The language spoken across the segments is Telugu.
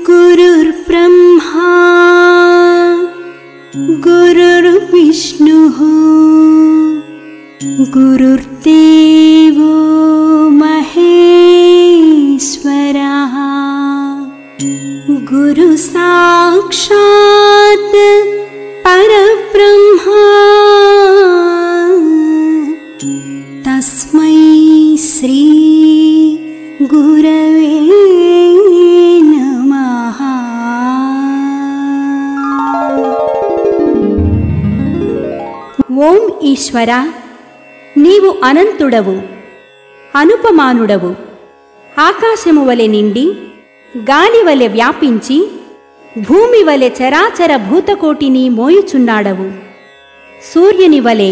गुरुर्ब्रह्मा गुरुर्विष्णुः गुरुर्देवो महेश्वरः गुरु साक्षात् परब्रह्मा तस्मै श्री गुरवे नमः। ఓం ఈశ్వర, నీవు అనంతుడవు, అనుపమానుడవు. ఆకాశము వలె నిండి, గాలి వలె వ్యాపించి, భూమి వలె చరాచర భూతకోటిని మోయుచున్నాడవు. సూర్యుని వలె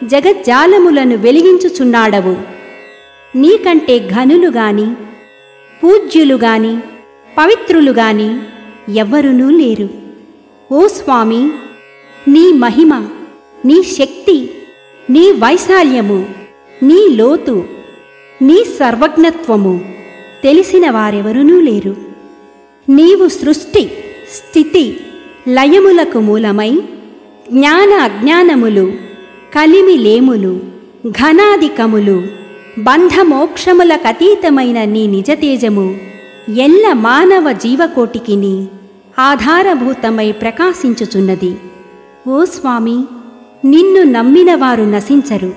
జగజ్జాలములను వెలిగించుచున్నాడవు. నీకంటే ఘనులుగాని, పూజ్యులుగాని, పవిత్రులుగాని ఎవ్వరునూ లేరు. ఓ స్వామి, నీ మహిమ, నీ శక్తి, నీ వైశాల్యము, నీ లోతు, నీ సర్వజ్ఞత్వము తెలిసిన వారెవరునూ లేరు. నీవు సృష్టి, స్థితి, లయములకు మూలమై జ్ఞాన అజ్ఞానములు, కలిమిలేములు, ఘనాధికములు, బంధమోక్షములకతీతమైన నీ నిజతేజము ఎల్ల మానవ జీవకోటికిని ఆధారభూతమై ప్రకాశించుచున్నది. ఓ స్వామి, నిన్ను నమ్మిన వారు నశించరు.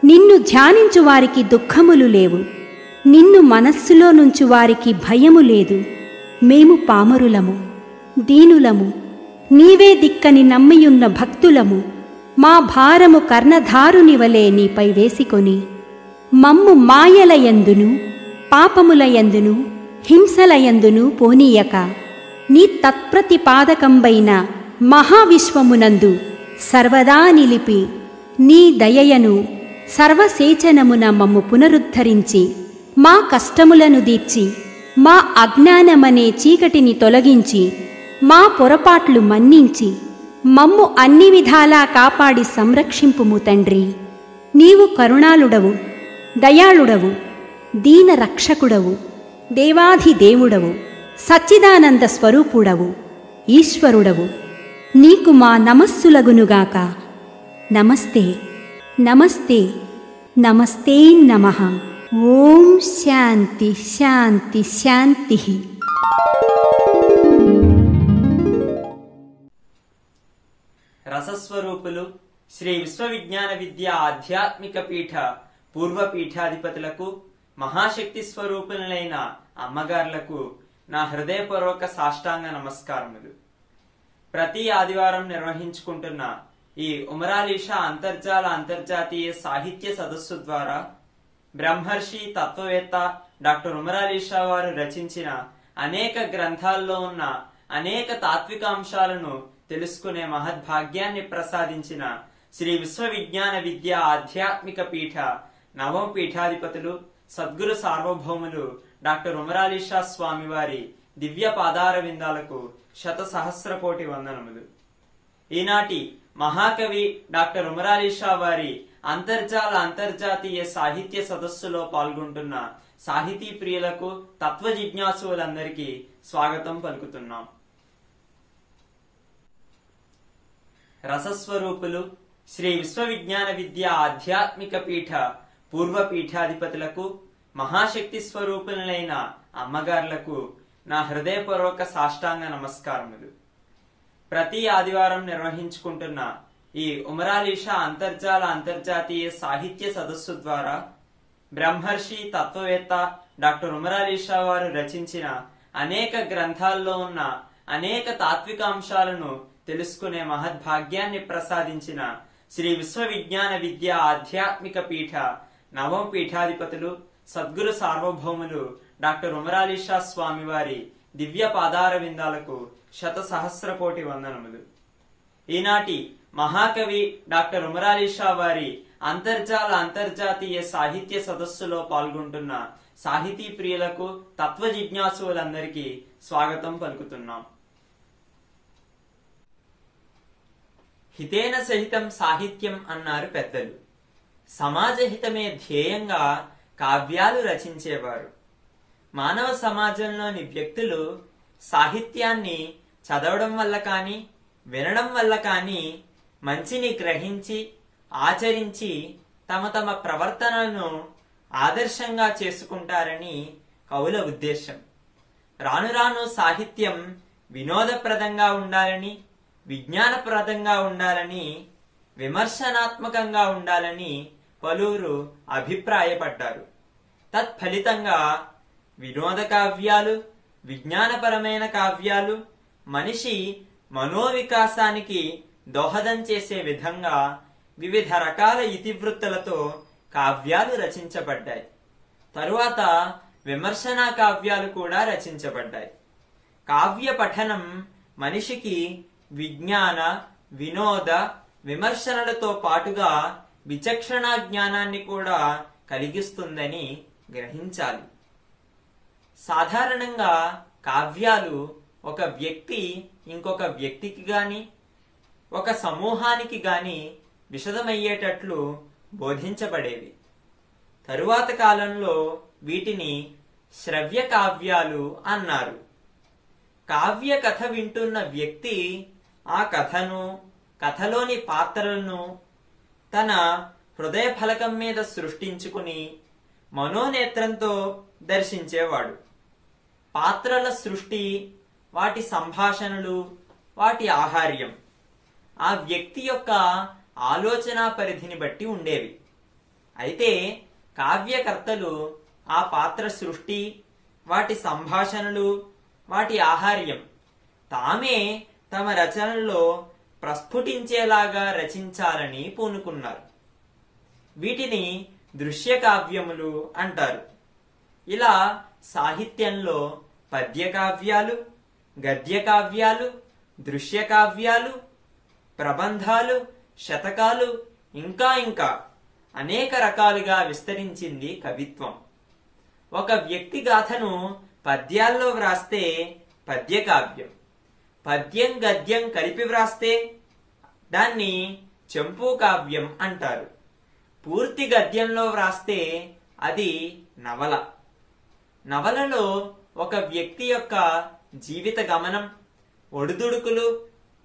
నిన్ను ధ్యానించు వారికి దుఃఖములు లేవు. నిన్ను మనస్సులో నుంచి వారికి భయము లేదు. మేము పామరులము, దీనులము, నీవే దిక్కని నమ్మియున్న భక్తులము. మా భారము కర్ణధారుని వలె నీపై వేసికొని మమ్ము మాయలయందును, పాపములయందును, హింసలయందును పోనీయక నీ తత్ప్రతిపాదకంబైన మహావిశ్వమునందు సర్వదా నిలిపి నీ దయయను సర్వసేచనమున మమ్ము పునరుద్ధరించి మా కష్టములను దీర్చి మా అజ్ఞానమనే చీకటిని తొలగించి మా పొరపాట్లు మన్నించి మమ్ము అన్ని విధాలా కాపాడి సంరక్షింపుము తండ్రి. నీవు కరుణాళుడవు, దయాళుడవు, దీన రక్షకుడవు, దేవాధిదేవుడవు, సచ్చిదానంద స్వరూపుడవు, ఈశ్వరుడవు. నీకు మా నమస్సులగునుగాక. నమస్తే నమస్తే నమస్తే నమః. ఓం శాంతి శాంతి శాంతి. రసస్వరూపులు శ్రీ విశ్వవిజ్ఞాన విద్య ఆధ్యాత్మిక పీఠ పూర్వ పీఠాధిపతులకు, మహాశక్తి స్వరూపులైన అమ్మగారులకు నా హృదయపూర్వక సాష్టాంగ నమస్కారములు. ప్రతి ఆదివారం నిర్వహించుకుంటున్న ఈ ఉమరాలీషా అంతర్జాతీయ సాహిత్య సదస్సు ద్వారా బ్రహ్మర్షి తత్వవేత్త డాక్టర్ ఉమరాలీషా వారు రచించిన అనేక గ్రంథాల్లో ఉన్న అనేక తాత్విక అంశాలను తెలుసుకునే మహద్భాగ్యాన్ని ప్రసాదించిన శ్రీ విశ్వవిజ్ఞాన విద్య ఆధ్యాత్మిక పీఠ నవమ పీఠాధిపతులు సద్గురు సార్వభౌములు డాక్టర్ ఉమరాలీషా స్వామి వారి దివ్య పాదార విందాలకు శత సహస్ర కోటి వందనములు. ఈనాటి మహాకవి డాక్టర్ ఉమరాలీషా వారి అంతర్జాతీయ సాహిత్య సదస్సులో పాల్గొంటున్న సాహితీ ప్రియులకు, తత్వ జిజ్ఞాసులందరికీ స్వాగతం పలుకుతున్నాం. రసస్వరూపులు శ్రీ విశ్వవిజ్ఞాన విద్య ఆధ్యాత్మిక పీఠ పూర్వ పీఠాధిపతులకు, మహాశక్తి స్వరూపులైన అమ్మగారులకు నా హృదయపూర్వక సాష్టాంగ నమస్కారములు. ప్రతి ఆదివారం నిర్వహించుకుంటున్న ఈ ఉమరాలీషా అంతర్జాతీయ సాహిత్య సదస్సు ద్వారా బ్రహ్మర్షి తత్వవేత్త డాక్టర్ ఉమరాలీషా వారు రచించిన అనేక గ్రంథాల్లో ఉన్న అనేక తాత్విక అంశాలను తెలుసుకునే మహద్భాగ్యాన్ని ప్రసాదించిన శ్రీ విశ్వవిజ్ఞాన విద్య ఆధ్యాత్మిక పీఠ నవమ పీఠాధిపతులు సద్గురు సార్వభౌములు డాక్టర్ ఉమరాలీషా స్వామి వారి దివ్య పాదార విందాలకు శత సహస్ర కోటి వందనములు. ఈనాటి మహాకవి డాక్టర్ ఉమరాలీషా వారి అంతర్జాతీయ సాహిత్య సదస్సులో పాల్గొంటున్న సాహితీ ప్రియులకు, తత్వ జిజ్ఞాసులందరికీ స్వాగతం పలుకుతున్నాం. హితేన సహితం సాహిత్యం అన్నారు పెద్దలు. సమాజ హితమే ధ్యేయంగా కావ్యాలు రచించేవారు. మానవ సమాజంలోని వ్యక్తులు సాహిత్యాన్ని చదవడం వల్ల కానీ, వినడం వల్ల కానీ మంచిని గ్రహించి, ఆచరించి తమ తమ ప్రవర్తనను ఆదర్శంగా చేసుకుంటారని కవుల ఉద్దేశం. రాను రాను సాహిత్యం వినోదప్రదంగా ఉండాలని, విజ్ఞానప్రదంగా ఉండాలని, విమర్శనాత్మకంగా ఉండాలని పలువురు అభిప్రాయపడ్డారు. తత్ఫలితంగా వినోద కావ్యాలు, విజ్ఞానపరమైన కావ్యాలు మనిషి మనోవికాసానికి దోహదం చేసే విధంగా వివిధ రకాల ఇతివృత్తులతో కావ్యాలు రచించబడ్డాయి. తరువాత విమర్శనా కావ్యాలు కూడా రచించబడ్డాయి. కావ్య పఠనం మనిషికి విజ్ఞాన, వినోద, విమర్శనలతో పాటుగా విచక్షణా జ్ఞానాన్ని కూడా కలిగిస్తుందని గ్రహించాలి. సాధారణంగా కావ్యాలు ఒక వ్యక్తి ఇంకొక వ్యక్తికి గాని, ఒక సమూహానికి గాని విశదమయ్యేటట్లు బోధించబడేవి. తరువాత కాలంలో వీటిని శ్రవ్య కావ్యాలు అన్నారు. కావ్య కథ వింటున్న వ్యక్తి ఆ కథను, కథలోని పాత్రలను తన హృదయ ఫలకం మీద సృష్టించుకుని మనోనేత్రంతో దర్శించేవాడు. పాత్రల సృష్టి, వాటి సంభాషణలు, వాటి ఆహార్యం ఆ వ్యక్తి యొక్క ఆలోచనా పరిధిని బట్టి ఉండేవి. అయితే కావ్యకర్తలు ఆ పాత్ర సృష్టి, వాటి సంభాషణలు, వాటి ఆహార్యం తామే తమ రచనల్లో ప్రస్ఫుటించేలాగా రచించాలని పూనుకున్నారు. వీటిని దృశ్య కావ్యములు అంటారు. ఇలా సాహిత్యంలో పద్య కావ్యాలు, గద్య కావ్యాలు, దృశ్య కావ్యాలు, ప్రబంధాలు, శతకాలు ఇంకా అనేక రకాలుగా విస్తరించింది కవిత్వం. ఒక వ్యక్తి గాథను పద్యాల్లో వ్రాస్తే పద్య కావ్యం, పద్యం గద్యం కలిపి వ్రాస్తే దాన్ని చెంపు కావ్యం అంటారు. పూర్తి గద్యంలో వ్రాస్తే అది నవల. నవలలో ఒక వ్యక్తి యొక్క జీవిత గమనం, ఒడిదుడుకులు,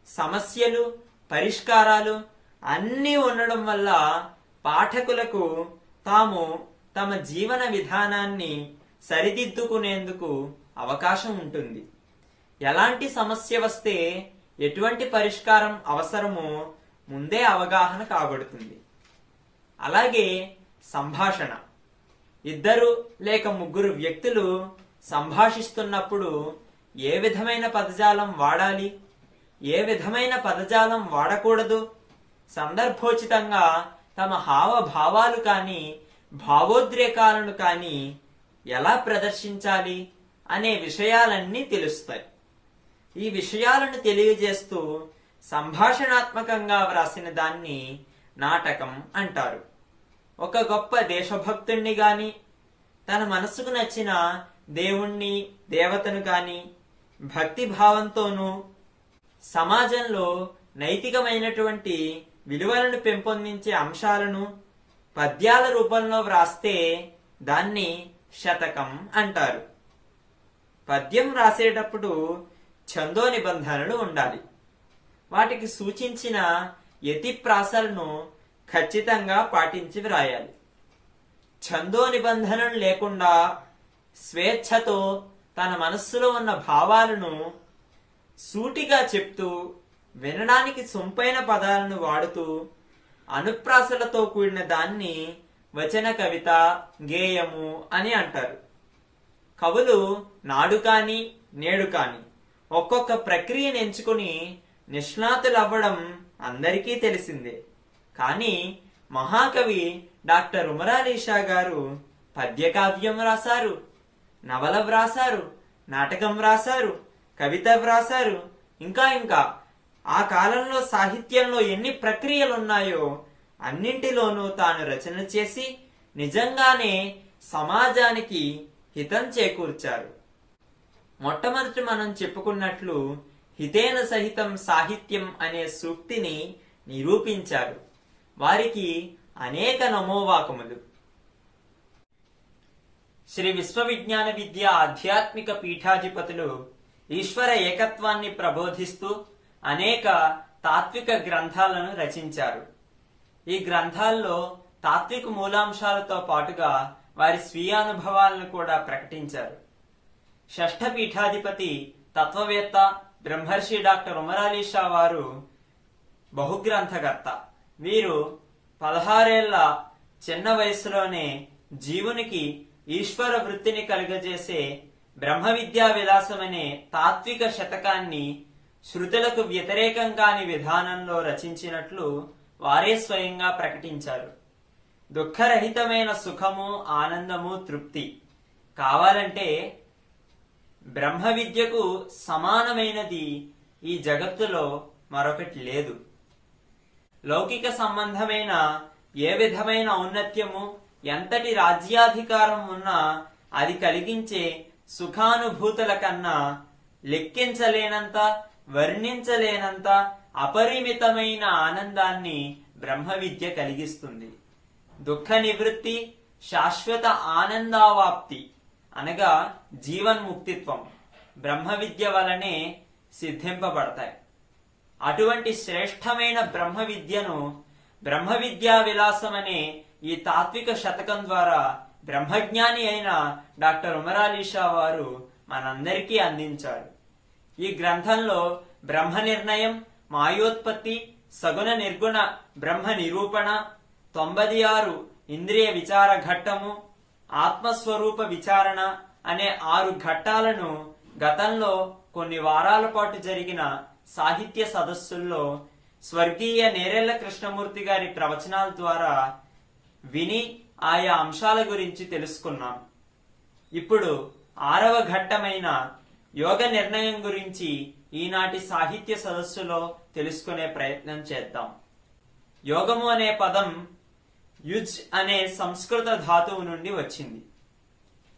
సమస్యలు, పరిష్కారాలు అన్నీ ఉండడం వల్ల పాఠకులకు తాము తమ జీవన విధానాన్ని సరిదిద్దుకునేందుకు అవకాశం ఉంటుంది. ఎలాంటి సమస్య వస్తే ఎటువంటి పరిష్కారం అవసరమో ముందే అవగాహన కాబడుతుంది. అలాగే సంభాషణ. ఇద్దరు లేక ముగ్గురు వ్యక్తులు సంభాషిస్తున్నప్పుడు ఏ విధమైన పదజాలం వాడాలి, ఏ విధమైన పదజాలం వాడకూడదు, సందర్భోచితంగా తమ హావభావాలు కానీ, భావోద్రేకాలను కానీ ఎలా ప్రదర్శించాలి అనే విషయాలన్నీ తెలుస్తాయి. ఈ విషయాలను తెలియజేస్తూ సంభాషణాత్మకంగా వ్రాసిన దాన్ని నాటకం అంటారు. ఒక గొప్ప దేశభక్తుణ్ణి గాని, తన మనసుకు నచ్చిన దేవుణ్ణి, దేవతను గాని భక్తి భావంతోనూ సమాజంలో నైతికమైనటువంటి విలువలను పెంపొందించే అంశాలను పద్యాల రూపంలో వ్రాస్తే దాన్ని శతకం అంటారు. పద్యం రాసేటప్పుడు ఛందో నిబంధనలు ఉండాలి. వాటికి సూచించిన యతిప్రాసలను ఖచ్చితంగా పాటించి వ్రాయాలి. ఛందో నిబంధనలు లేకుండా స్వేచ్ఛతో తన మనస్సులో ఉన్న భావాలను సూటిగా చెప్తూ, వినడానికి సొంపైన పదాలను వాడుతూ, అనుప్రాసలతో కూడిన దాన్ని వచన కవిత, గేయము అని అంటారు. కవులు నాడు కాని నేడు కాని ఒక్కొక్క ప్రక్రియను ఎంచుకుని నిష్ణాతులవ్వడం అందరికీ తెలిసిందే. కానీ మహాకవి డాక్టర్ ఉమర్ షా గారు పద్య కావ్యం రాశారు, నవల వ్రాసారు, నాటకం వ్రాసారు, కవిత వ్రాసారు. ఇంకా ఆ కాలంలో సాహిత్యంలో ఎన్ని ప్రక్రియలున్నాయో అన్నింటిలోనూ తాను రచన చేసి నిజంగానే సమాజానికి హితం చేకూర్చారు. మొట్టమొదటి మనం చెప్పుకున్నట్లు హితేన సహితం సాహిత్యం అనే సూక్తిని నిరూపించారు. వారికి అనేక నమోవాకములు. శ్రీ విశ్వవిజ్ఞాన విద్య ఆధ్యాత్మిక పీఠాధిపతులు ఈశ్వర ఏకత్వాన్ని ప్రబోధిస్తూ అనేక తాత్విక గ్రంథాలను రచించారు. ఈ గ్రంథాల్లో తాత్విక మూలాంశాలతో పాటుగా వారి స్వీయానుభవాలను కూడా ప్రకటించారు. షష్ఠ పీఠాధిపతి తత్వవేత్త బ్రహ్మర్షి డాక్టర్ ఉమర్ అలీ షా వారు బహుగ్రంథకర్త. వీరు 16 ఏళ్ల చిన్న వయసులోనే జీవునికి ఈశ్వర వృత్తిని కలుగజేసే బ్రహ్మ విద్యా విలాసం అనే తాత్విక శతకాన్ని శృతులకు వ్యతిరేకం కాని విధానంలో రచించినట్లు వారే స్వయంగా ప్రకటించారు. దుఃఖరహితమైన సుఖము, ఆనందము, తృప్తి కావాలంటే బ్రహ్మ విద్యకు సమానమైనది ఈ జగత్తులో మరొకటి లేదు. లౌకిక సంబంధమైన ఏ విధమైన ఔన్నత్యము, ఎంతటి రాజ్యాధికారం ఉన్నా అది కలిగించే సుఖానుభూతుల కన్నా లెక్కించలేనంత, వర్ణించలేనంత అపరిమితమైన ఆనందాన్ని బ్రహ్మ విద్య కలిగిస్తుంది. దుఃఖ నివృత్తి, శాశ్వత ఆనందావాప్తి అనగా జీవన్ముక్తిత్వం బ్రహ్మ విద్య వలనే సిద్ధింపబడతాయి. అటువంటి శ్రేష్టమైన బ్రహ్మ విద్యను బ్రహ్మ విద్యా విలాసం అనే ఈ తాత్విక శతకం ద్వారా బ్రహ్మజ్ఞాని అయిన డాక్టర్ ఉమర్ అలీ షా వారు మనందరికీ అందించారు. ఈ గ్రంథంలో బ్రహ్మ నిర్ణయం, మాయోత్పత్తి, సగుణ నిర్గుణ బ్రహ్మ నిరూపణ, 96 ఇంద్రియ విచార ఘట్టము, ఆత్మస్వరూప విచారణ అనే 6 ఘట్టాలను గతంలో కొన్ని వారాల పాటు జరిగిన సాహిత్య సదస్సుల్లో స్వర్గీయ నేరెళ్ల కృష్ణమూర్తి గారి ప్రవచనాల ద్వారా విని ఆయా అంశాల గురించి తెలుసుకున్నాం. ఇప్పుడు 6వ ఘట్టమైన యోగ నిర్ణయం గురించి ఈనాటి సాహిత్య సదస్సులో తెలుసుకునే ప్రయత్నం చేద్దాం. యోగము అనే పదం యుజ్ అనే సంస్కృత ధాతువు నుండి వచ్చింది.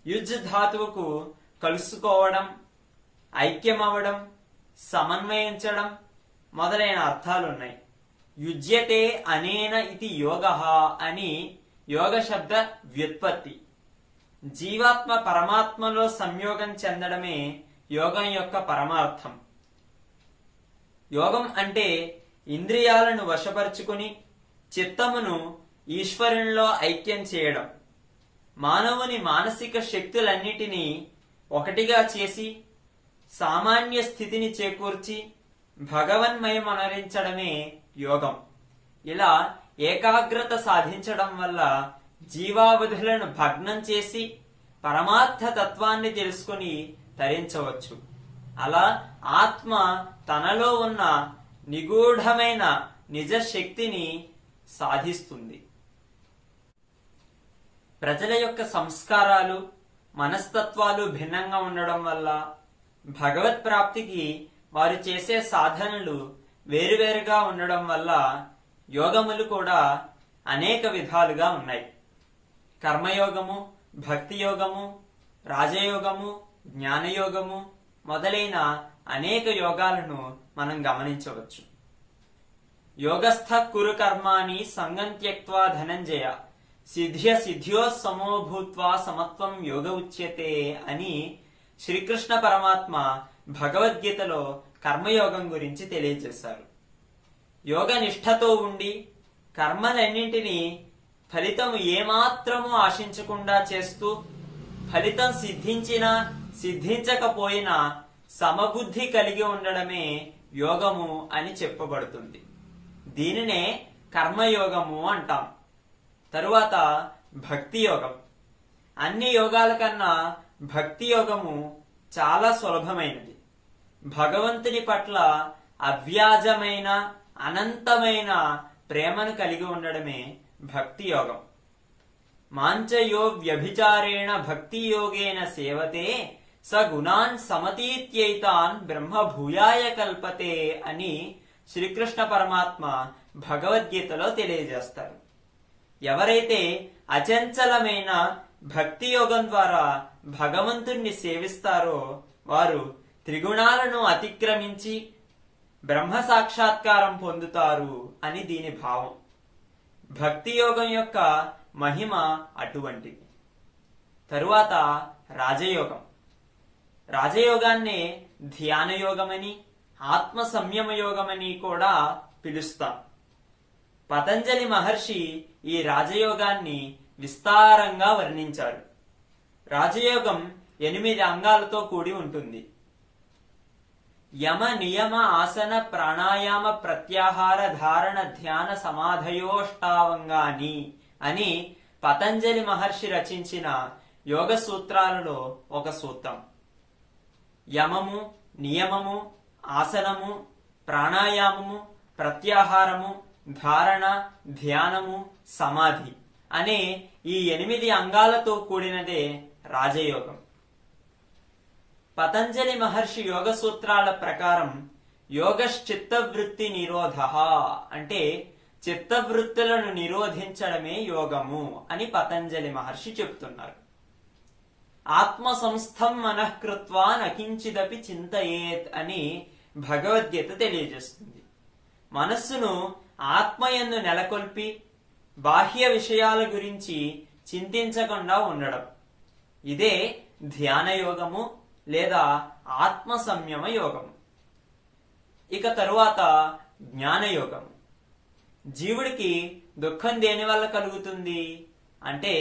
యుజ్ ధాతువుకు కలుసుకోవడం, ఐక్యమవడం, సమన్వయించడం మొదలైన అర్థాలున్నాయి. యుజ్యతే అనేన ఇది యోగః అని యోగ శబ్ద వ్యుత్పత్తి. జీవాత్మ పరమాత్మలో సంయోగం చెందడమే యోగం యొక్క పరమార్థం. యోగం అంటే ఇంద్రియాలను వశపరుచుకుని చిత్తమును ఈశ్వరునిలో ఐక్యం చేయడం. మానవుని మానసిక శక్తులన్నిటినీ ఒకటిగా చేసి సామాన్య స్థితిని చేకూర్చి భగవన్మయమనరించడమే యోగం. ఇలా ఏకాగ్రత సాధించడం వల్ల జీవావధులను భగ్నం చేసి పరమార్థ తత్వాన్ని తెలుసుకుని తరించవచ్చు. అలా ఆత్మ తనలో ఉన్న నిగూఢమైన నిజ శక్తిని సాధిస్తుంది. ప్రజల యొక్క సంస్కారాలు, మనస్తత్వాలు భిన్నంగా ఉండడం వల్ల భగవత్ ప్రాప్తికి వారు చేసే సాధనలు వేరువేరుగా ఉండడం వల్ల యోగములు కూడా అనేక విధాలుగా ఉన్నాయి. కర్మయోగము, భక్తి యోగము, రాజయోగము, జ్ఞానయోగము మొదలైన అనేక యోగాలను మనం గమనించవచ్చు. యోగస్థ కురు కర్మాణి సంగం త్యక్త్వా ధనంజయ సిద్ధ్య సిద్ధ్యో సమో భూత్వా సమత్వం యోగ ఉచ్యతే అని శ్రీకృష్ణ పరమాత్మ భగవద్గీతలో కర్మయోగం గురించి తెలియజేశారు. యోగ నిష్ఠతో ఉండి కర్మలన్నింటినీ ఫలితం ఏమాత్రము ఆశించకుండా చేస్తూ ఫలితం సిద్ధించినా సిద్ధించకపోయినా సమబుద్ధి కలిగి ఉండడమే యోగము అని చెప్పబడుతుంది. దీనినే కర్మయోగము అంటాం. తరువాత భక్తి యోగం. అన్ని యోగాల కన్నా భక్తి యోగము చాలా సులభమైనది. భగవంతుని పట్ల అవ్యాజమైన అనంతమైన ప్రేమను కలిగి ఉండడమే భక్తి యోగం. మాంచయో వ్యభిచారేణ భక్తి యోగేన సేవతే స గుణాన్ సమతీత్యైతాన్ బ్రహ్మ భూయాయ కల్పతే అని శ్రీకృష్ణ పరమాత్మ భగవద్గీతలో తెలియజేస్తారు. ఎవరైతే అచంచలమైన భక్తి యోగం ద్వారా భగవంతుణ్ణి సేవిస్తారో వారు త్రిగుణాలను అతిక్రమించి బ్రహ్మ సాక్షాత్కారం పొందుతారు అని దీని భావం. భక్తి యోగం యొక్క మహిమ అటువంటిది. తరువాత రాజయోగం. రాజయోగాన్నే ధ్యాన యోగమని, ఆత్మ సంయమ యోగమని కూడా పిలుస్తాం. పతంజలి మహర్షి ఈ రాజయోగాన్ని విస్తారంగా వర్ణించారు. రాజయోగం 8 అంగాలతో కూడి ఉంటుంది. యమ నియమ ఆసన ప్రాణాయామ ప్రత్యాహార ధారణ ధ్యాన సమాధయోష్టావంగాని అని పతంజలి మహర్షి రచించిన యోగ సూత్రాలలో ఒక సూత్రం. యమము, నియమము, ఆసనము, ప్రాణాయామము, ప్రత్యాహారము, ధారణ, ధ్యానము, సమాధి అనే ఈ 8 అంగాలతో కూడినదే రాజయోగం. పతంజలి మహర్షి యోగ సూత్రాల ప్రకారం యోగశ్చిత్తవృత్తి నిరోధ అంటే చిత్తవృత్తులను నిరోధించడమే యోగము అని పతంజలి మహర్షి చెప్తున్నారు. ఆత్మ సంస్థం మనఃకృత్వా నకించిదపి చింతయేత్ అని భగవద్గీత తెలియజేస్తుంది. మనస్సును ఆత్మయందు నెలకొల్పి బాహ్య విషయాల గురించి చింతించకుండా ఉండడం, ఇదే ధ్యాన యోగము లేదా ఆత్మ సంయమ యోగము. ఇక తరువాత జ్ఞానయోగము. జీవుడికి దుఃఖం దేని వల్ల కలుగుతుంది అంటే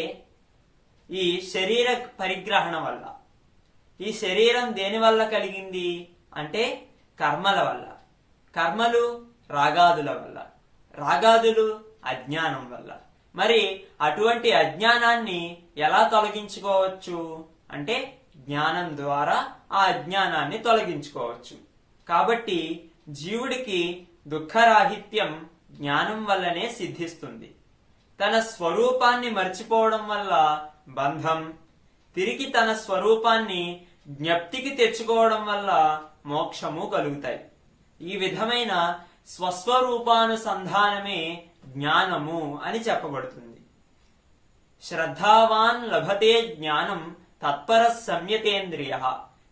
ఈ శరీర పరిగ్రహణ వల్ల. ఈ శరీరం దేని వల్ల కలిగింది అంటే కర్మల వల్ల. కర్మలు రాగాదుల వల్ల, రాగాదులు అజ్ఞానం వల్ల. మరి అటువంటి అజ్ఞానాన్ని ఎలా తొలగించుకోవచ్చు అంటే జ్ఞానం ద్వారా ఆ అజ్ఞానాన్ని తొలగించుకోవచ్చు. కాబట్టి జీవుడికి దుఃఖరాహిత్యం జ్ఞానం వల్లనే సిద్ధిస్తుంది. తన స్వరూపాన్ని మర్చిపోవడం వల్ల బంధం, తిరిగి తన స్వరూపాన్ని జ్ఞప్తికి తెచ్చుకోవడం వల్ల మోక్షము కలుగుతాయి. ఈ విధమైన స్వస్వరూపానుసంధానమే జ్ఞానము అని చెప్పబడుతుంది. శ్రద్ధావాన్ లభతే జ్ఞానం తత్పర సంయతేంద్రియ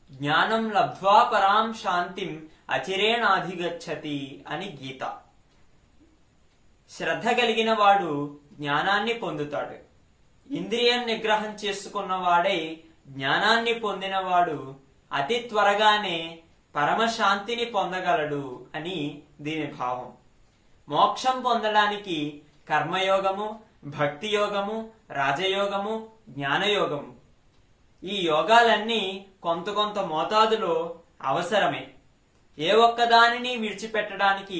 జ్ఞానం లబ్ధ్వా పరాం శాంతిం అచిరేణాధిగచ్చతి అని గీత. శ్రద్ధ కలిగిన వాడు జ్ఞానాన్ని పొందుతాడు. ఇంద్రియం నిగ్రహం చేసుకున్నవాడై జ్ఞానాన్ని పొందినవాడు అతి త్వరగానే పరమశాంతిని పొందగలడు అని దీని భావం. మోక్షం పొందడానికి కర్మయోగము, భక్తి యోగము, రాజయోగము, జ్ఞానయోగము ఈ యోగాలన్నీ కొంత మోతాదులో అవసరమే. ఏ ఒక్కదానిని విడిచిపెట్టడానికి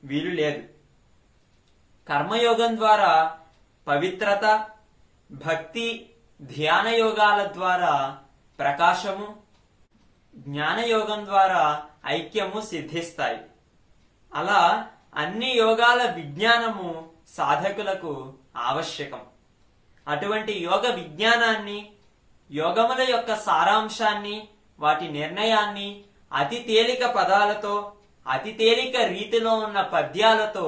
వీలు లేదు. కర్మయోగం ద్వారా పవిత్రత, భక్తి, ధ్యాన యోగాల ద్వారా ప్రకాశము, జ్ఞానయోగం ద్వారా ఐక్యము సిద్ధిస్తాయి. అలా అన్ని యోగాల విజ్ఞానము సాధకులకు ఆవశ్యకం. అటువంటి యోగ విజ్ఞానాన్ని, యోగముల యొక్క సారాంశాన్ని, వాటి నిర్ణయాన్ని అతి తేలిక పదాలతో, అతి తేలిక రీతిలో ఉన్న పద్యాలతో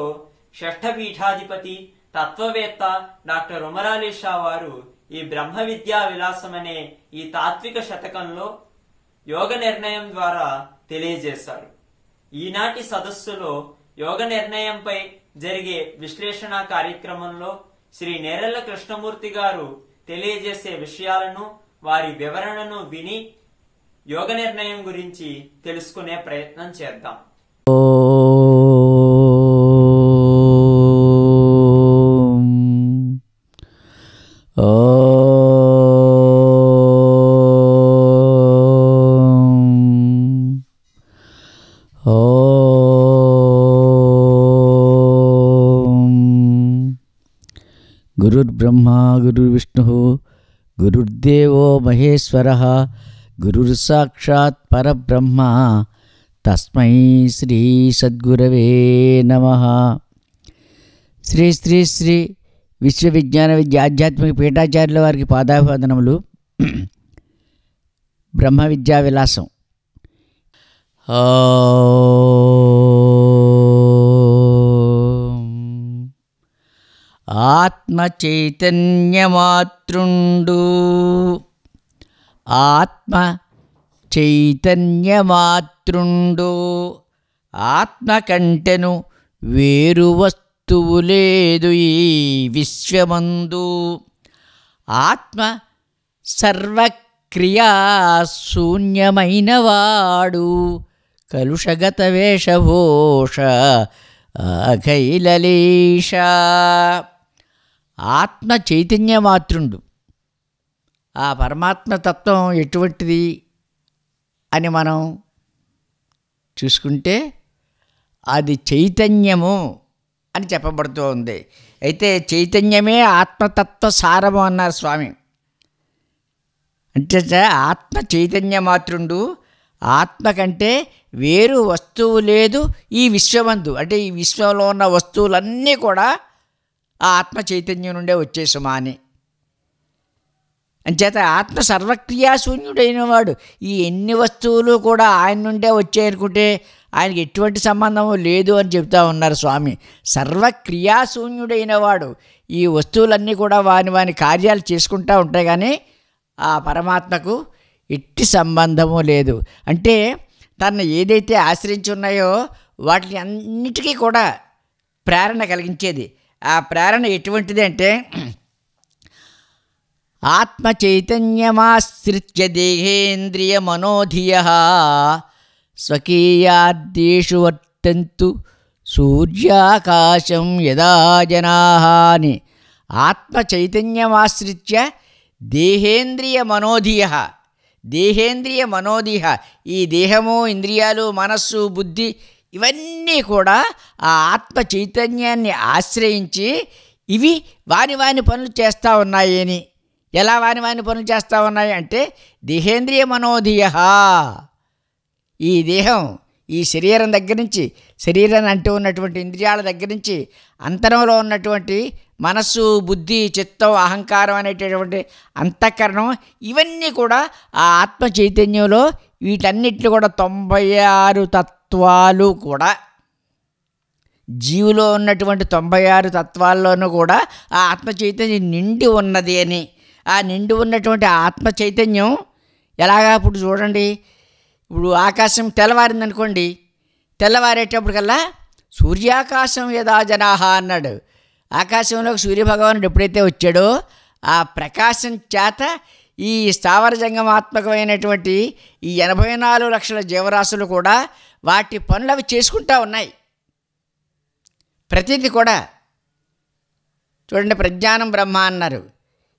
షష్ఠపీఠాధిపతి తత్వవేత్త డాక్టర్ ఉమరాలీ షా వారు ఈ బ్రహ్మ విద్యా విలాసం అనే ఈ తాత్విక శతకంలో యోగ నిర్ణయం ద్వారా తెలియజేశారు. ఈనాటి సదస్సులో యోగ నిర్ణయంపై జరిగే విశ్లేషణ కార్యక్రమంలో శ్రీ నేరెళ్ల కృష్ణమూర్తి గారు తెలియజేసే విషయాలను, వారి వివరణను విని యోగ నిర్ణయం గురించి తెలుసుకునే ప్రయత్నం చేద్దాం. గురుర్బ్రహ్మా గురుర్విష్ణుః గురుర్దేవో మహేశ్వరః గురుర్సాక్షాత్ పరబ్రహ్మ తస్మై శ్రీ సద్గురవే నమః. శ్రీ శ్రీ శ్రీ విశ్వవిజ్ఞాన విద్య ఆధ్యాత్మిక పీఠాచార్యుల వారికి పాదాభివందనములు. బ్రహ్మ విద్యా విలాసం. ఓం ఆత్మ చైతన్యమాతృండు. ఆత్మ చైతన్యమాతృండు. ఆత్మ కంటెను వేరు వస్తువు లేదు ఈ విశ్వమందు. ఆత్మ సర్వక్రియా శూన్యమైనవాడు. కలుషగత వేషభూష అఖైలలీష. ఆత్మ చైతన్యమాతృండు. ఆ పరమాత్మతత్వం ఎటువంటిది అని మనం చూసుకుంటే అది చైతన్యము అని చెప్పబడుతూ ఉంది. అయితే చైతన్యమే ఆత్మతత్వ సారము అన్నారు స్వామి. అంటే ఆత్మ చైతన్యమాతృండు. ఆత్మ కంటే వేరు వస్తువు లేదు ఈ విశ్వమందు. అంటే ఈ విశ్వంలో ఉన్న వస్తువులన్నీ కూడా ఆ ఆత్మ చైతన్యం నుండే వచ్చేసుమా అని. అంచేత ఆత్మ సర్వక్రియాశూన్యుడైన వాడు. ఈ ఎన్ని వస్తువులు కూడా ఆయన నుండే వచ్చాయనుకుంటే ఆయనకి ఎటువంటి సంబంధము లేదు అని చెప్తా ఉన్నారు స్వామి. సర్వక్రియాశూన్యుడైన వాడు. ఈ వస్తువులన్నీ కూడా వాని కార్యాలు చేసుకుంటూ ఉంటాయి, కానీ ఆ పరమాత్మకు ఎట్టి సంబంధము లేదు. అంటే తను ఏదైతే ఆశ్రయించి ఉన్నాయో వాటిని అన్నిటికీ కూడా ప్రేరణ కలిగించేది. ఆ ప్రేరణ ఎటువంటిది అంటే ఆత్మ చైతన్యమాశ్రిత్య దేహేంద్రియ మనోధియః స్వకీయాద్యేషు వర్తంతు సూర్యాకాశం యదా జనాః అని. ఆత్మ చైతన్యమాశ్రిత్య దేహేంద్రియ మనోధియః. దేహేంద్రియ మనోధియ. ఈ దేహము, ఇంద్రియాలు, మనస్సు, బుద్ధి ఇవన్నీ కూడా ఆ ఆత్మ చైతన్యాన్ని ఆశ్రయించి ఇవి వాని పనులు చేస్తూ ఉన్నాయి అని. ఎలా వాని పనులు చేస్తూ ఉన్నాయి అంటే దేహేంద్రియ మనోధియ. ఈ దేహం, ఈ శరీరం దగ్గర నుంచి, శరీరాన్ని అంటూ ఉన్నటువంటి ఇంద్రియాల దగ్గర నుంచి అంతరంలో ఉన్నటువంటి మనస్సు, బుద్ధి, చిత్తం, అహంకారం అనేటటువంటి అంతఃకరణం ఇవన్నీ కూడా ఆ ఆత్మ చైతన్యంలో వీటన్నిటిని కూడా 96 తత్వాలు కూడా జీవులో ఉన్నటువంటి 96 తత్వాల్లోనూ కూడా ఆ ఆత్మ చైతన్యం నిండి ఉన్నది అని. ఆ నిండి ఉన్నటువంటి ఆత్మ చైతన్యం ఎలాగా ఇప్పుడు చూడండి. ఇప్పుడు ఆకాశం తెల్లవారిందనుకోండి, తెల్లవారేటప్పటికల్లా సూర్యాకాశం యదా జనాహ అన్నాడు. ఆకాశంలోకి సూర్యభగవానుడు ఎప్పుడైతే వచ్చాడో ఆ ప్రకాశం చేత ఈ స్థావర జంగమాత్మకమైనటువంటి ఈ 84 లక్షల జీవరాశులు కూడా వాటి పనులు అవి చేసుకుంటూ ఉన్నాయి. ప్రతిదీ కూడా చూడండి, ప్రజ్ఞానం బ్రహ్మ అన్నారు.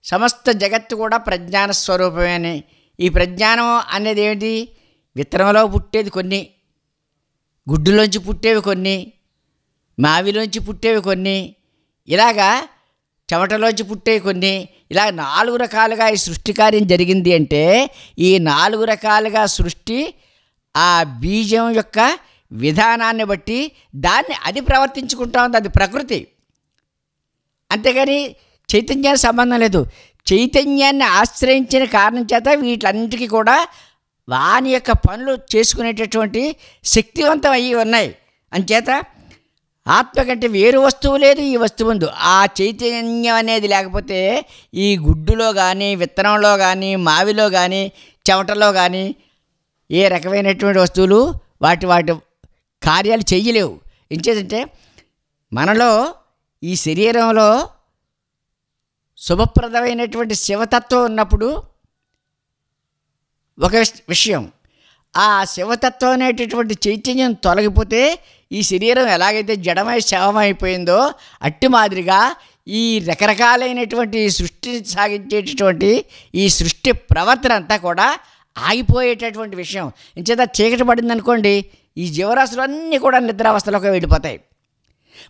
సమస్త జగత్తు కూడా ప్రజ్ఞాన స్వరూపమే అని. ఈ ప్రజ్ఞానం అనేది ఏమిటి? విత్తనంలో పుట్టేది కొన్ని, గుడ్డులోంచి పుట్టేవి కొన్ని, మావిలోంచి పుట్టేవి కొన్ని, ఇలాగా చెమటలోంచి పుట్టేవి కొన్ని, ఇలా 4 రకాలుగా ఈ సృష్టి కార్యం జరిగింది. అంటే ఈ 4 రకాలుగా సృష్టి ఆ బీజం యొక్క విధానాన్ని బట్టి దాన్ని అది ప్రవర్తించుకుంటా ఉంది. అది ప్రకృతి. అంతేగాని చైతన్యానికి సంబంధం లేదు. చైతన్యాన్ని ఆశ్రయించిన కారణం చేత వీటన్నిటికీ కూడా వాని యొక్క పనులు చేసుకునేటటువంటి శక్తివంతం అయ్యి ఉన్నాయి. అంచేత ఆత్మ కంటే వేరు వస్తువు లేదు ఈ వస్తువు ముందు. ఆ చైతన్యం అనేది లేకపోతే ఈ గుడ్డులో కానీ, విత్తనంలో కానీ, మావిలో కానీ, చెమటలో కానీ ఏ రకమైనటువంటి వస్తువులు వాటి కార్యాలు చెయ్యలేవు. ఎంచేదంటే మనలో ఈ శరీరంలో శుభప్రదమైనటువంటి శివతత్వం ఉన్నప్పుడు ఒక విషయం, ఆ శివతత్వం అనేటటువంటి చైతన్యం తొలగిపోతే ఈ శరీరం ఎలాగైతే జడమై శవమైపోయిందో అట్టి మాదిరిగా ఈ రకరకాలైనటువంటి సృష్టిని సాగించేటటువంటి ఈ సృష్టి ప్రవర్తన అంతా కూడా ఆగిపోయేటటువంటి విషయం. ఇంచేత చీకటి పడింది అనుకోండి, ఈ జీవరాశులు అన్నీ కూడా నిద్రావస్థలోకి వెళ్ళిపోతాయి.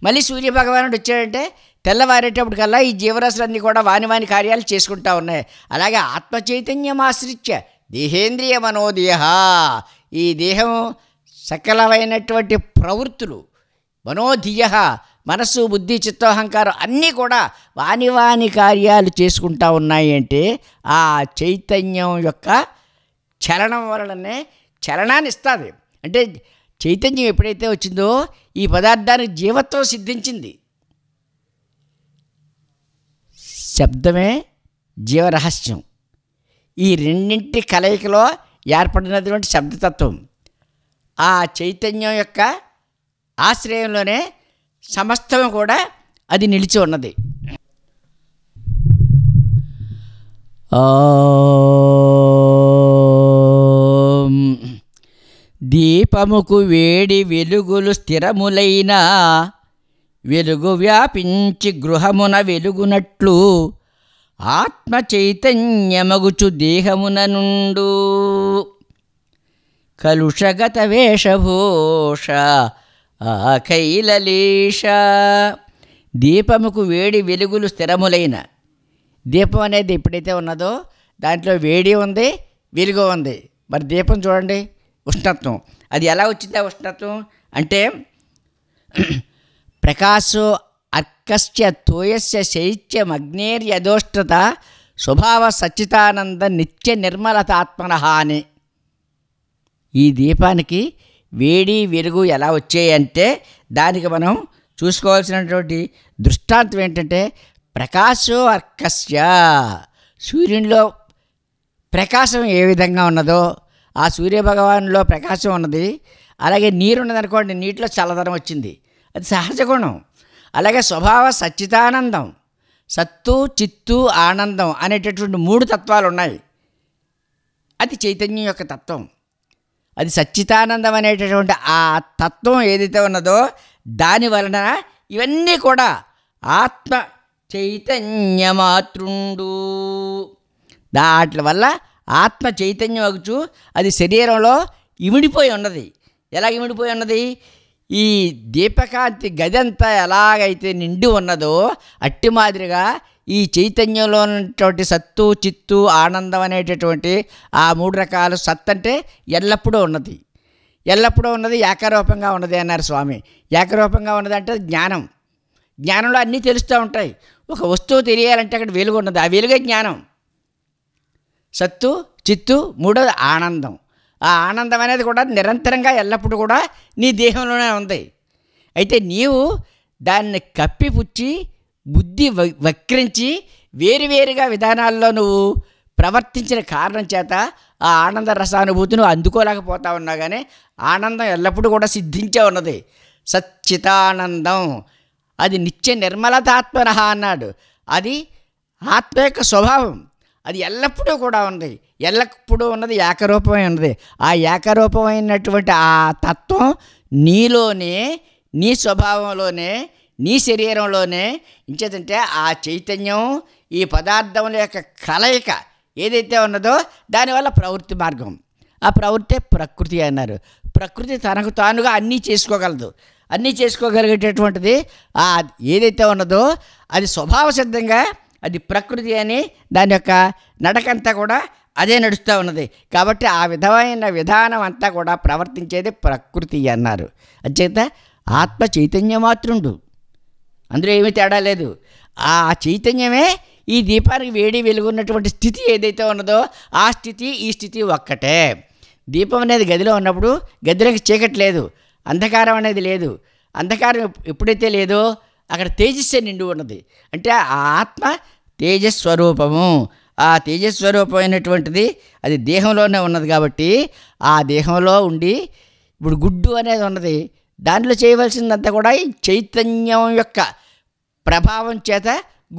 మళ్ళీ సూర్యభగవానుడు వచ్చాడంటే తెల్లవారేటప్పటికల్లా ఈ జీవరాశులన్నీ కూడా వాని కార్యాలు చేసుకుంటూ ఉన్నాయి. అలాగే ఆత్మ చైతన్యం ఆశ్రిత్య దేహేంద్రియ మనోధియ. ఈ దేహం సకలమైనటువంటి ప్రవృత్తులు, మనోధియ, మనస్సు, బుద్ధి, చిత్తోహంకారం అన్నీ కూడా వాని కార్యాలు చేసుకుంటూ ఉన్నాయి. అంటే ఆ చైతన్యం యొక్క చలనం వలననే చలనాన్ని ఇస్తుంది. అంటే చైతన్యం ఎప్పుడైతే వచ్చిందో ఈ పదార్థానికి జీవత్వం సిద్ధించింది. శబ్దమే జీవరహస్యం. ఈ రెండింటి కలయికలో ఏర్పడినటువంటి శబ్దతత్వం ఆ చైతన్యం యొక్క ఆశ్రయంలోనే సమస్తం కూడా అది నిలిచి ఉన్నది. దీపముకు వేడి వెలుగులు స్థిరములైన వెలుగు వ్యాపించి గృహమున వెలుగునట్లు ఆత్మ చైతన్యమగుచు దేహమున నుండు కలుషగత వేషభూష ఆఖైలలీష. దీపముకు వేడి వెలుగులు స్థిరములైన, దీపం అనేది ఎప్పుడైతే ఉన్నదో దాంట్లో వేడి ఉంది, వెలుగు ఉంది. మరి దీపం చూడండి, ఉష్ణత్వం అది ఎలా వచ్చిందా? ఉష్ణత్వం అంటే ప్రకాశో అర్కస్య తోయస్య శైత్యం అగ్నేర్యదోష్ణత స్వభావ సచ్చితానంద నిత్య నిర్మలతాత్మనః అని. ఈ దీపానికి వేడి వెలుగు ఎలా వచ్చాయంటే దానికి మనం చూసుకోవాల్సినటువంటి దృష్టాంతం ఏంటంటే ప్రకాశో అర్కస్య, సూర్యునిలో ప్రకాశం ఏ విధంగా ఉన్నదో ఆ సూర్యభగవానులో ప్రకాశం ఉన్నది. అలాగే నీరు ఉన్నదనుకోండి, నీటిలో చల్లదనం వచ్చింది, అది సహజ గుణం. అలాగే స్వభావ సచ్చితానందం, సత్తు చిత్తు ఆనందం అనేటటువంటి 3 తత్వాలు ఉన్నాయి. అది చైతన్యం యొక్క తత్వం. అది సచ్చితానందం అనేటటువంటి ఆ తత్వం ఏదైతే ఉన్నదో దాని వలన ఇవన్నీ కూడా ఆత్మ చైతన్యమాతృండు. దాట్ల వల్ల ఆత్మ చైతన్యం అగుచు అది శరీరంలో ఇమిడిపోయి ఉన్నది. ఎలా ఇమిడిపోయి ఉన్నది? ఈ దీపకాంతి గదంతా ఎలాగైతే నిండి ఉన్నదో అట్టి మాదిరిగా ఈ చైతన్యంలో ఉన్నటువంటి సత్తు చిత్తు ఆనందం అనేటటువంటి ఆ 3 రకాల సత్ అంటే ఎల్లప్పుడూ ఉన్నది, ఎల్లప్పుడూ ఉన్నది, ఏకరూపంగా ఉన్నది అన్నారు స్వామి. ఏకరూపంగా ఉన్నదంటే జ్ఞానం. జ్ఞానంలో అన్నీ తెలుస్తూ ఉంటాయి. ఒక వస్తువు తెలియాలంటే అక్కడ వెలుగు ఉన్నది, ఆ వెలుగే జ్ఞానం. సత్తు చిత్తు, మూడోది ఆనందం. ఆ ఆనందం అనేది కూడా నిరంతరంగా ఎల్లప్పుడూ కూడా నీ దేహంలోనే ఉంది. అయితే నీవు దాన్ని కప్పిపుచ్చి బుద్ధి వక్రించి వేరువేరుగా విధానాల్లో నువ్వు ప్రవర్తించిన కారణం చేత ఆ ఆనంద రసానుభూతి నువ్వు అందుకోలేకపోతా ఉన్నా కానీ ఆనందం ఎల్లప్పుడూ కూడా సిద్ధించే ఉన్నది. సచ్చితానందం అది నిత్య నిర్మలతాత్మనః అన్నాడు. అది ఆత్మ యొక్క స్వభావం, అది ఎల్లప్పుడూ కూడా ఉంది, ఎల్లప్పుడూ ఉన్నది, ఏకరూపమై ఉన్నది. ఆ ఏకరూపమైనటువంటి ఆ తత్వం నీలోనే, నీ స్వభావంలోనే, నీ శరీరంలోనే ఇంచేతంటే ఆ చైతన్యం ఈ పదార్థముల యొక్క కలయిక ఏదైతే ఉన్నదో దానివల్ల ప్రవృత్తి మార్గం. ఆ ప్రవృత్తే ప్రకృతి అన్నారు. ప్రకృతి తనకు తానుగా అన్నీ చేసుకోగలదు. అన్నీ చేసుకోగలిగేటటువంటిది ఆ ఏదైతే ఉన్నదో అది స్వభావ సిద్ధంగా అది ప్రకృతి అని దాని యొక్క నడకంతా కూడా అదే నడుస్తూ ఉన్నది. కాబట్టి ఆ విధమైన విధానం అంతా కూడా ప్రవర్తించేది ప్రకృతి అన్నారు. అంచేత ఆత్మ చైతన్యమాత్రుండు, అందులో ఏమీ తేడా లేదు. ఆ చైతన్యమే ఈ దీపానికి వేడి వెలుగున్నటువంటి స్థితి ఏదైతే ఉన్నదో ఆ స్థితి ఈ స్థితి ఒక్కటే. దీపం అనేది గదిలో ఉన్నప్పుడు గదిలోకి చీకటి లేదు, అంధకారం అనేది లేదు. అంధకారం ఎప్పుడైతే లేదో అక్కడ తేజస్సే నిండి ఉన్నది. అంటే ఆ ఆత్మ తేజస్వరూపము. ఆ తేజస్వరూపమైనటువంటిది అది దేహంలోనే ఉన్నది. కాబట్టి ఆ దేహంలో ఉండి ఇప్పుడు గుడ్డు అనేది ఉన్నది, దాంట్లో చేయవలసిందంతా కూడా ఈ చైతన్యం యొక్క ప్రభావం చేత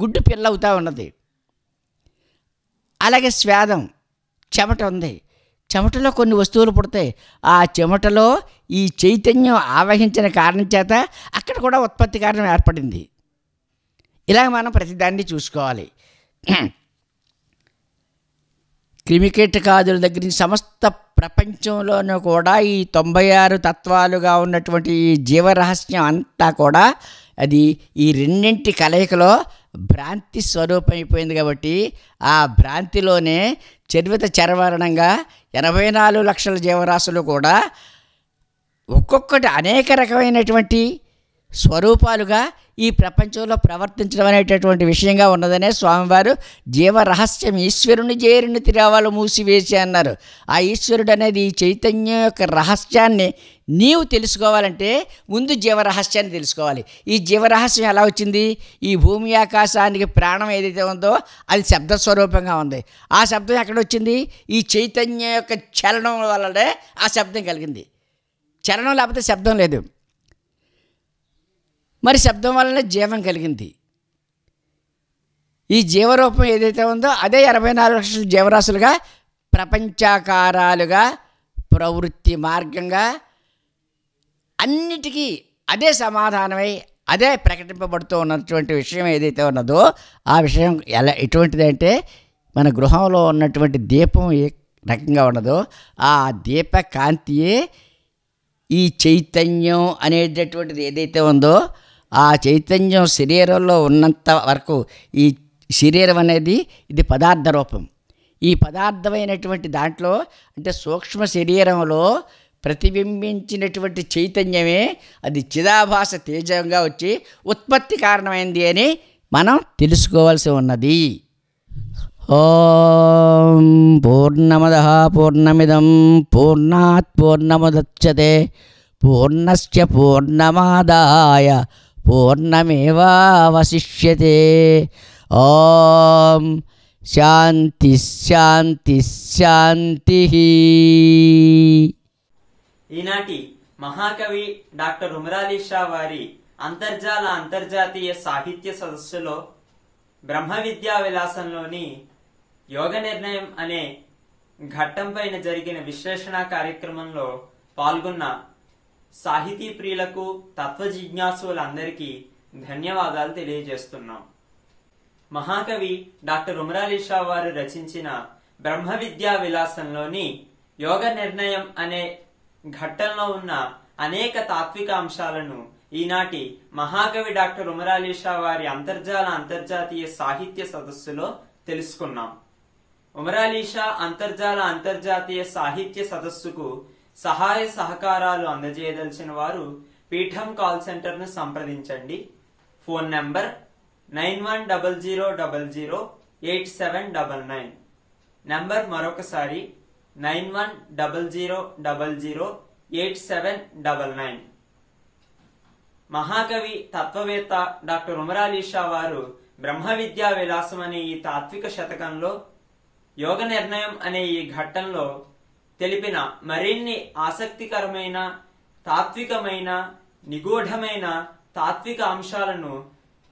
గుడ్డు పిల్లవుతూ ఉన్నది. అలాగే స్వేదం, చెమట ఉంది, చెమటలో కొన్ని వస్తువులు పుడతాయి. ఆ చెమటలో ఈ చైతన్యం ఆవహించిన కారణం చేత అక్కడ కూడా ఉత్పత్తి కారణం ఏర్పడింది. ఇలాగ మనం ప్రతిదాన్ని చూసుకోవాలి. క్రిమికీటకాదుల దగ్గర నుంచి సమస్త ప్రపంచంలోనూ కూడా ఈ 96 తత్వాలుగా ఉన్నటువంటి ఈ జీవరహస్యం అంతా కూడా అది ఈ రెండింటి కలయికలో భ్రాంతి స్వరూపం అయిపోయింది. కాబట్టి ఆ భ్రాంతిలోనే చర్విత చరవరణంగా 84 లక్షల జీవరాశులు కూడా ఒక్కొక్కటి అనేక రకమైనటువంటి స్వరూపాలుగా ఈ ప్రపంచంలో ప్రవర్తించడం అనేటటువంటి విషయంగా ఉన్నదనే స్వామివారు జీవరహస్యం ఈశ్వరుని చేరిని తిరవాలు మూసివేసి అన్నారు. ఆ ఈశ్వరుడు అనేది ఈ చైతన్యం యొక్క రహస్యాన్ని నీవు తెలుసుకోవాలంటే ముందు జీవరహస్యాన్ని తెలుసుకోవాలి. ఈ జీవరహస్యం ఎలా వచ్చింది? ఈ భూమి ఆకాశానికి ప్రాణం ఏదైతే ఉందో అది శబ్దస్వరూపంగా ఉంది. ఆ శబ్దం ఎక్కడ వచ్చింది? ఈ చైతన్యం యొక్క చలనం వల్లనే ఆ శబ్దం కలిగింది. చలనం లేకపోతే శబ్దం లేదు. మరి శబ్దం వల్లనే జీవం కలిగింది. ఈ జీవరూపం ఏదైతే ఉందో అదే 84 లక్షల జీవరాశులుగా ప్రపంచాకారాలుగా ప్రవృత్తి మార్గంగా అన్నిటికీ అదే సమాధానమై అదే ప్రకటింపబడుతూ ఉన్నటువంటి విషయం ఏదైతే ఉన్నదో ఆ విషయం ఎటువంటిదంటే మన గృహంలో ఉన్నటువంటి దీపం ఏ రకంగా ఉన్నదో ఆ దీప కాంతియే ఈ చైతన్యం అనేటటువంటిది ఏదైతే ఉందో ఆ చైతన్యం శరీరంలో ఉన్నంత వరకు ఈ శరీరం అనేది ఇది పదార్థ రూపం. ఈ పదార్థమైనటువంటి దాంట్లో అంటే సూక్ష్మ శరీరంలో ప్రతిబింబించినటువంటి చైతన్యమే అది చిదాభాస తేజంగా వచ్చి ఉత్పత్తి కారణమైంది అని మనం తెలుసుకోవాల్సి ఉన్నది. ఓం పూర్ణమదః పూర్ణమిదం పూర్ణాత్ పూర్ణముదచ్యతే పూర్ణస్య పూర్ణమాదాయ పూర్ణమేవావశిష్యతే. ఓం శాంతి శాంతి శాంతి. ఈనాటి మహాకవి డాక్టర్ ఉమరాలీ షా వారి అంతర్జాతీయ సాహిత్య సదస్సులో బ్రహ్మ విద్యా విలాసంలోని యోగ నిర్ణయం అనే ఘట్టం పైన జరిగిన విశ్లేషణ కార్యక్రమంలో పాల్గొన్న సాహితీ ప్రియులకు తత్వ జిజ్ఞాసులందరికీ ధన్యవాదాలు తెలియజేస్తున్నాం. మహాకవి డాక్టర్ ఉమరాలీ షా వారు రచించిన బ్రహ్మ విద్యా విలాసంలోని యోగ నిర్ణయం అనే ఘట్టంలో ఉన్న అనేక తాత్విక అంశాలను ఈనాటి మహాకవి డాక్టర్ ఉమరాలీ షా వారి అంతర్జాతీయ సాహిత్య సదస్సులో తెలుసుకున్నాం. ఉమరాలీ షా అంతర్జాతీయ సాహిత్య సదస్సుకు సహాయ సహకారాలు అందజేయదలిచిన వారు పీఠం కాల్ సెంటర్ ను సంప్రదించండి. Phone number 9100008799. నంబర్ మరొకసారి 9100008799. మహాకవి తత్వవేత్త డాక్టర్ ఉమరాలీ షా వారు బ్రహ్మ విద్యా విలాసం అనే ఈ తాత్విక శతకంలో యోగ నిర్ణయం అనే ఈ ఘట్టంలో తెలిపిన మరిన్ని ఆసక్తికరమైన తాత్వికమైన నిగూఢమైన తాత్విక అంశాలను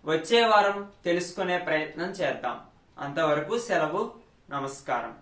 వచ్చే వారం తెలుసుకునే ప్రయత్నం చేద్దాం. అంతవరకు సెలవు. నమస్కారం.